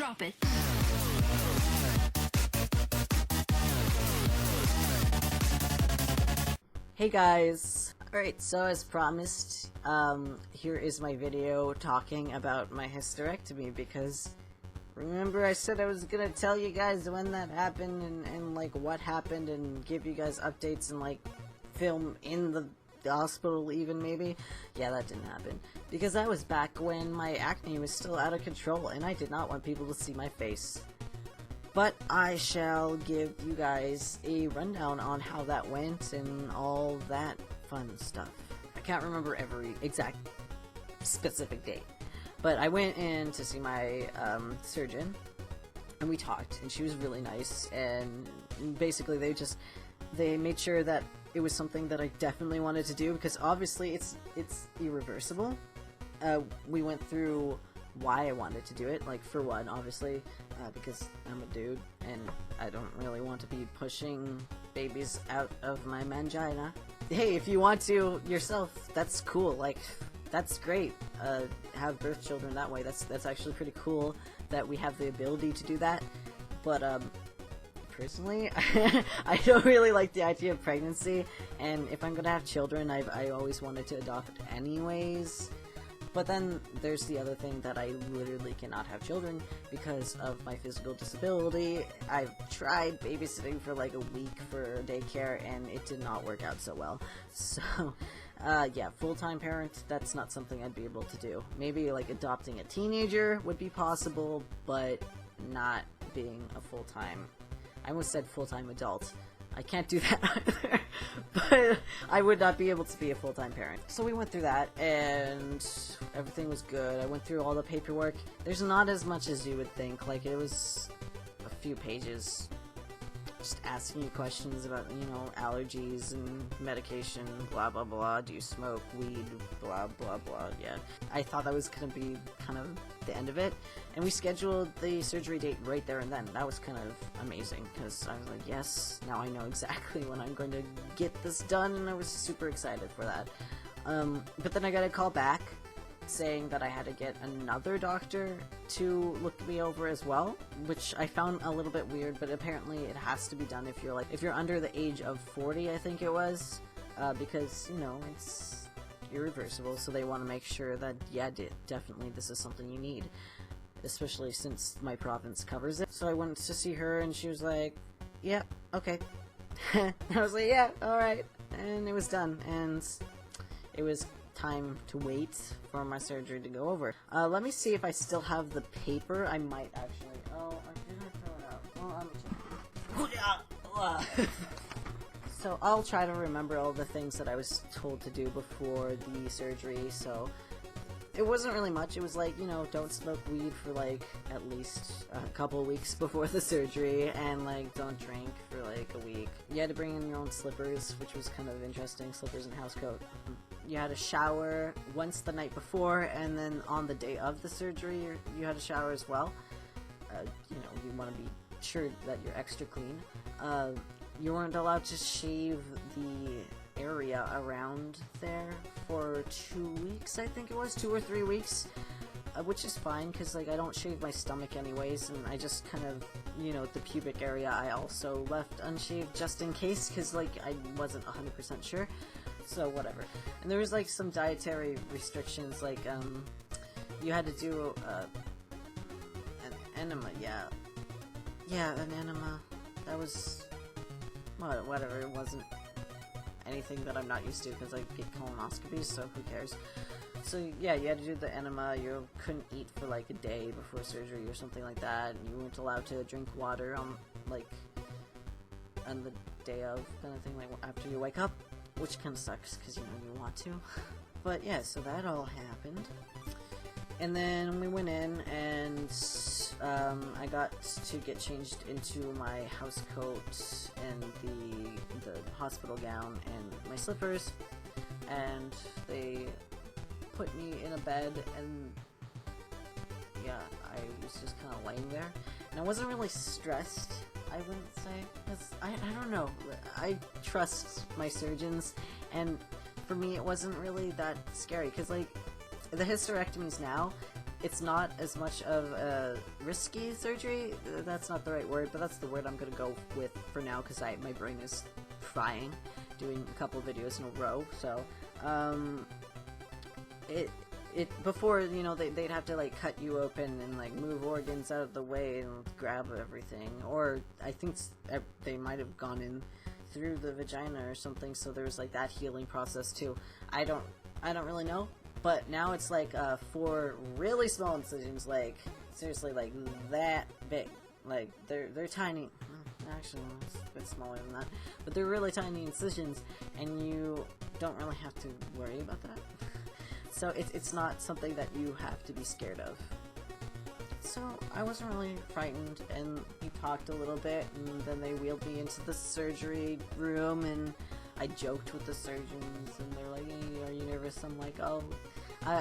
Drop it. Hey guys! Alright, so as promised, here is my video talking about my hysterectomy, because remember I said I was gonna tell you guys when that happened and like what happened and give you guys updates and like film in the hospital even maybe? Yeah, that didn't happen. Because that was back when my acne was still out of control and I did not want people to see my face. But I shall give you guys a rundown on how that went and all that fun stuff. I can't remember every exact specific date, but I went in to see my surgeon and we talked and she was really nice, and basically they made sure that it was something that I definitely wanted to do, because obviously it's irreversible. We went through why I wanted to do it. Like, for one, obviously, because I'm a dude and I don't really want to be pushing babies out of my mangina. Hey, if you want to yourself, that's cool. Like, that's great. Have birth children that way. That's actually pretty cool that we have the ability to do that. But personally, I don't really like the idea of pregnancy, and if I'm gonna have children, I always wanted to adopt anyways. But then there's the other thing that I literally cannot have children because of my physical disability. I've tried babysitting for like a week for daycare and it did not work out so well. So, yeah, full-time parent, that's not something I'd be able to do. Maybe like adopting a teenager would be possible, but not being a full-time. I almost said full-time adult. I can't do that either, but I would not be able to be a full-time parent. So we went through that, and everything was good. I went through all the paperwork. There's not as much as you would think. Like, it was a few pages just asking you questions about, you know, allergies and medication, blah blah blah, do you smoke weed, blah blah blah. Yeah, I thought that was gonna be kind of the end of it, and we scheduled the surgery date right there and then. That was kind of amazing, because I was like, yes, now I know exactly when I'm going to get this done, and I was super excited for that. But then I got a call back saying that I had to get another doctor to look me over as well, which I found a little bit weird, but apparently it has to be done if you're under the age of 40, I think it was, because, you know, it's irreversible, so they want to make sure that, yeah, definitely this is something you need, especially since my province covers it. So I went to see her and she was like, yeah, okay. I was like, yeah, alright, and it was done, and it was time to wait for my surgery to go over. Let me see if I still have the paper. I might actually. Oh, did I throw it out? Well, so I'll try to remember all the things that I was told to do before the surgery. So it wasn't really much. It was like, you know, don't smoke weed for like at least a couple weeks before the surgery, and like don't drink for like a week. You had to bring in your own slippers, which was kind of interesting. Slippers and house coat. You had to shower once the night before, and then on the day of the surgery you had to shower as well. You know, you want to be sure that you're extra clean. You weren't allowed to shave the area around there for 2 weeks, I think it was, 2 or 3 weeks, which is fine, because like I don't shave my stomach anyways, and I just kind of, you know, the pubic area I also left unshaved just in case, because like I wasn't 100% sure. So whatever. And there was like some dietary restrictions, like you had to do an enema. Yeah, an enema. That was whatever. It wasn't anything that I'm not used to, because I get colonoscopies, so who cares. So yeah, you had to do the enema. You couldn't eat for like a day before surgery or something like that. And you weren't allowed to drink water on the day of, kind of thing, like after you wake up. Which kind of sucks, because, you know, you want to. But yeah, so that all happened. And then we went in, and I got to get changed into my house coat and the hospital gown and my slippers. And they put me in a bed, and yeah, I was just kind of laying there. And I wasn't really stressed, I wouldn't say, because I don't know, I trust my surgeons, and for me it wasn't really that scary, because like, the hysterectomies now, it's not as much of a risky surgery. That's not the right word, but that's the word I'm gonna go with for now because my brain is frying doing a couple videos in a row. So before, you know, they'd have to like cut you open and like move organs out of the way and grab everything, or I think they might have gone in through the vagina or something, so there was like that healing process too. I don't really know, but now it's like 4 really small incisions, like seriously like that big, like they're tiny. Actually, it's a bit smaller than that, but they're really tiny incisions, and you don't really have to worry about that. So it's not something that you have to be scared of. So I wasn't really frightened, and we talked a little bit, and then they wheeled me into the surgery room, and I joked with the surgeons, and they're like, hey, are you nervous? I'm like, oh,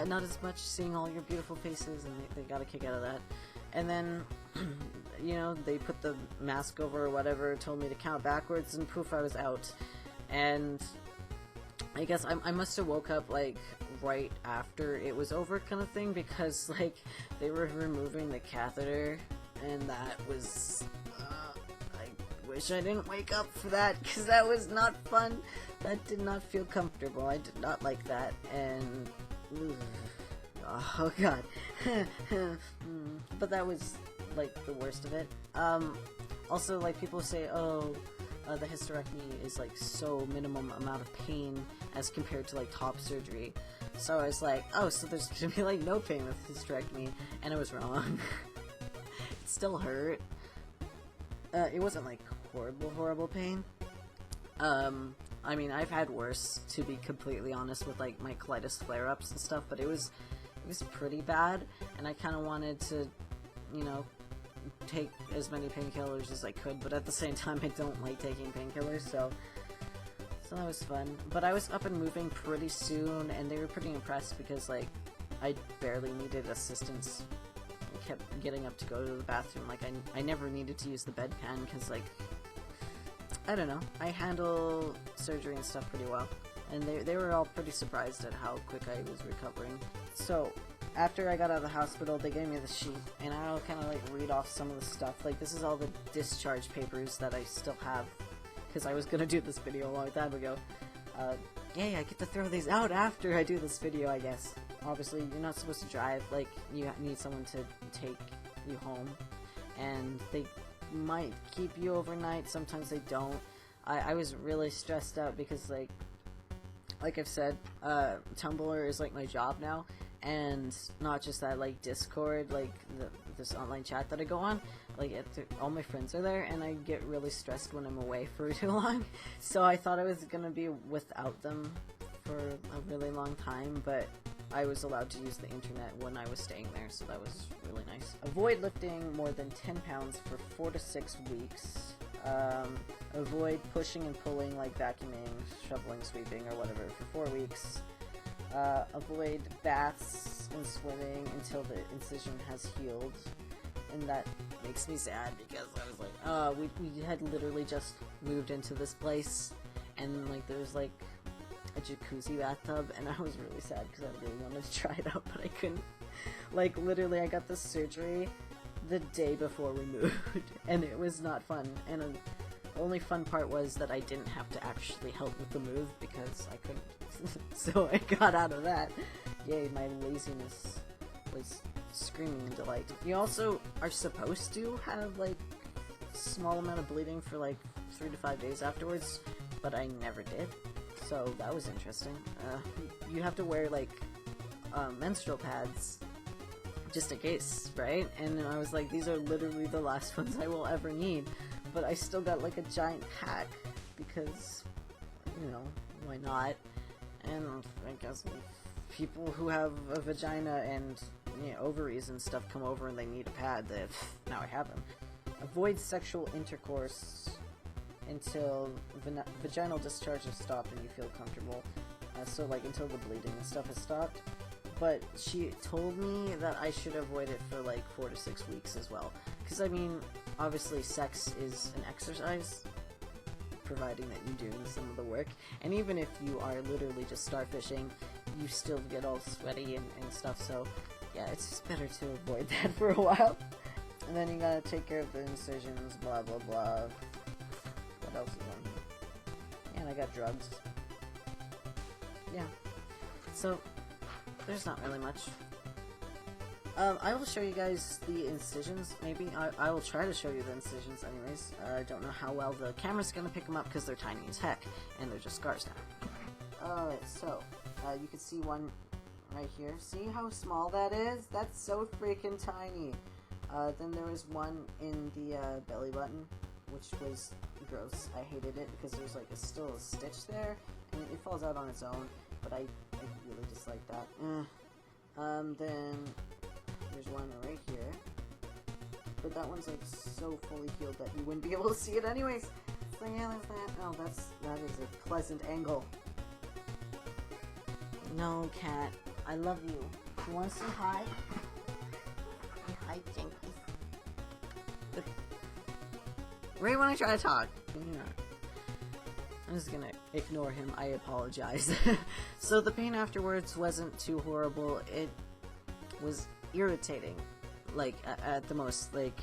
not as much, seeing all your beautiful faces, and they got a kick out of that. And then, you know, they put the mask over or whatever, told me to count backwards, and poof, I was out. And I guess I must have woke up like right after it was over, kind of thing, because like they were removing the catheter, and that was I wish I didn't wake up for that, because that was not fun. That did not feel comfortable. I did not like that, and oh god. But that was like the worst of it. Also, like, people say, oh, the hysterectomy is like so minimum amount of pain as compared to like top surgery. So I was like, oh, so there's gonna be like no pain with hysterectomy, and I was wrong. It still hurt. It wasn't like horrible pain. I mean, I've had worse, to be completely honest, with like my colitis flare-ups and stuff, but it was pretty bad, and I kind of wanted to, you know, take as many painkillers as I could, but at the same time I don't like taking painkillers, so that was fun. But I was up and moving pretty soon, and they were pretty impressed because like I barely needed assistance. I kept getting up to go to the bathroom. Like I never needed to use the bedpan because, like, I don't know, I handle surgery and stuff pretty well, and they were all pretty surprised at how quick I was recovering. So after I got out of the hospital, they gave me the sheet, and I'll kind of like read off some of the stuff. Like, this is all the discharge papers that I still have, because I was gonna do this video a long time ago. Yay, I get to throw these out after I do this video, I guess. Obviously, you're not supposed to drive. Like, you need someone to take you home, and they might keep you overnight, sometimes they don't. I was really stressed out because, like I've said, Tumblr is like my job now, and not just that, like Discord, like this online chat that I go on, like all my friends are there, and I get really stressed when I'm away for too long. So I thought I was gonna be without them for a really long time, but I was allowed to use the internet when I was staying there, so that was really nice. Avoid lifting more than 10 pounds for 4 to 6 weeks. Avoid pushing and pulling, like vacuuming, shoveling, sweeping, or whatever, for 4 weeks. Avoid baths and swimming until the incision has healed. And that makes me sad because I was like, we had literally just moved into this place, and like there's like a jacuzzi bathtub, and I was really sad because I really wanted to try it out, but I couldn't. Like, literally, I got this surgery the day before we moved, and it was not fun. And the only fun part was that I didn't have to actually help with the move because I couldn't. So I got out of that. Yay, my laziness was screaming in delight. You also are supposed to have like small amount of bleeding for like 3 to 5 days afterwards, but I never did. So that was interesting. You have to wear like menstrual pads just in case, right? And I was like, these are literally the last ones I will ever need. But I still got like a giant pack because, you know, why not? And I guess people who have a vagina and, you know, ovaries and stuff come over and they need a pad, now I have them. Avoid sexual intercourse until vaginal discharge has stopped and you feel comfortable. So like until the bleeding and stuff has stopped. But she told me that I should avoid it for like 4 to 6 weeks as well. Because I mean, obviously sex is an exercise, providing that you're doing some of the work. And even if you are literally just starfishing, you still get all sweaty and stuff. So yeah, it's just better to avoid that for a while. And then you gotta take care of the incisions, blah blah blah. What else is on here? Yeah, and I got drugs. Yeah. So, there's not really much. I will show you guys the incisions, maybe. I will try to show you the incisions anyways. I don't know how well the camera's gonna pick them up because they're tiny as heck, and they're just scars now. Alright, so, you can see one right here. See how small that is? That's so freaking tiny. Then there was one in the belly button, which was gross. I hated it because there's like still a stitch there, and it falls out on its own, but I really dislike that. Then there's one right here, but that one's like so fully healed that you wouldn't be able to see it anyways. So yeah, there's that. Oh, that is a pleasant angle. No, cat, I love you. You want to say hi? Hi, Jinkies. Right when I try to talk. Yeah. I'm just gonna ignore him. I apologize. So the pain afterwards wasn't too horrible. It was irritating, like, at the most, like,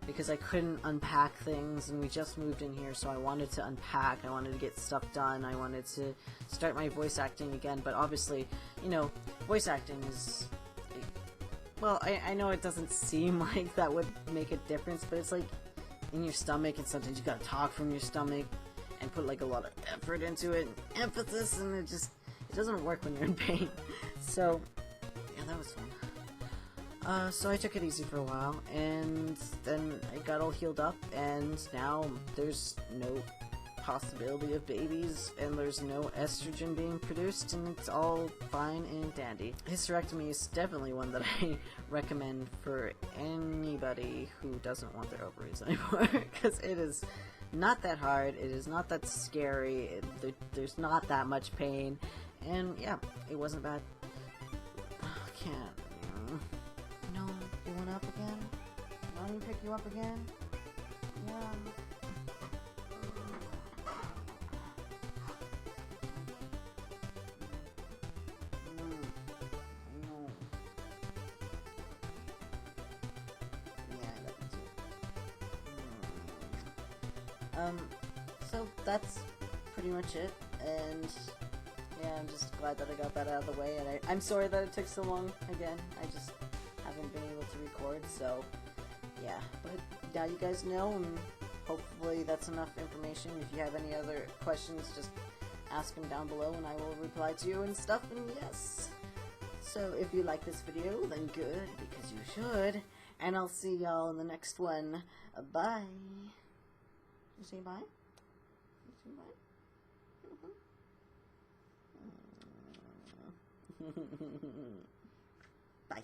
because I couldn't unpack things, and we just moved in here, so I wanted to unpack, I wanted to get stuff done, I wanted to start my voice acting again, but obviously, you know, voice acting is, well, I know it doesn't seem like that would make a difference, but it's like in your stomach, and sometimes you gotta talk from your stomach, and put like a lot of effort into it, and emphasis, and it doesn't work when you're in pain. So, yeah, that was fun. So I took it easy for a while, and then I got all healed up, and now there's no possibility of babies, and there's no estrogen being produced, and it's all fine and dandy. Hysterectomy is definitely one that I recommend for anybody who doesn't want their ovaries anymore, because it is not that hard, it is not that scary, there's not that much pain, and yeah, it wasn't bad. Oh, can't. No, you went up again? Want me to pick you up again? Yeah. No. Yeah, I love you too. So that's pretty much it, and yeah, I'm just glad that I got that out of the way, and I'm sorry that it took so long again. I just haven't been able to record, so yeah, but now you guys know, and hopefully that's enough information. If you have any other questions, just ask them down below and I will reply to you and stuff, and yes. So if you like this video, then good, because you should, and I'll see y'all in the next one. Bye. You say bye? You say bye? Bye.